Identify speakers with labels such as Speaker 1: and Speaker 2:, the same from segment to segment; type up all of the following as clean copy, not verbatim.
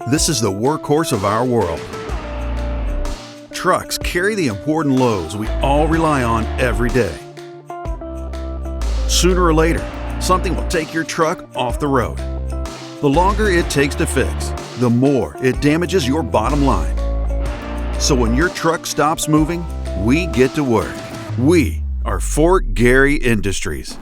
Speaker 1: This is the workhorse of our world. Trucks carry the important loads we all rely on every day. Sooner or later, something will take your truck off the road. The longer it takes to fix, the more it damages your bottom line. So when your truck stops moving, we get to work. We are Fort Garry Industries.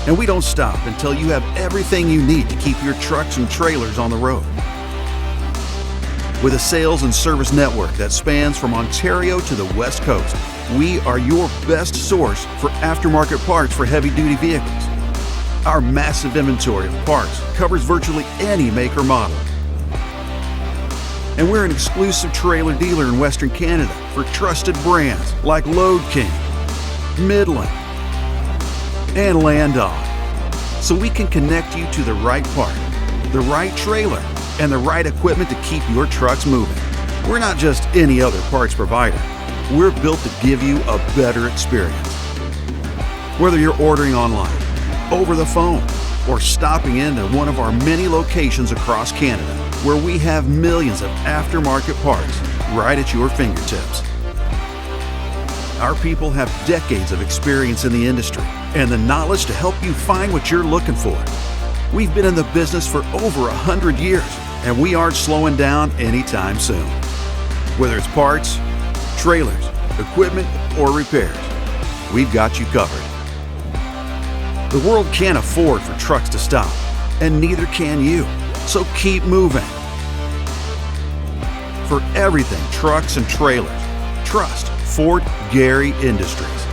Speaker 1: And we don't stop until you have everything you need to keep your trucks and trailers on the road. With a sales and service network that spans from Ontario to the West Coast, we are your best source for aftermarket parts for heavy-duty vehicles. Our massive inventory of parts covers virtually any make or model. And we're an exclusive trailer dealer in Western Canada for trusted brands like Load King, Midland, and Landau, so we can connect you to the right part, the right trailer, and the right equipment to keep your trucks moving. We're not just any other parts provider. We're built to give you a better experience. Whether you're ordering online, over the phone, or stopping into one of our many locations across Canada, where we have millions of aftermarket parts right at your fingertips. Our people have decades of experience in the industry and the knowledge to help you find what you're looking for. We've been in the business for over 100 years, and we aren't slowing down anytime soon. Whether it's parts, trailers, equipment, or repairs, we've got you covered. The world can't afford for trucks to stop, and neither can you, so keep moving. For everything trucks and trailers, trust Fort Garry Industries.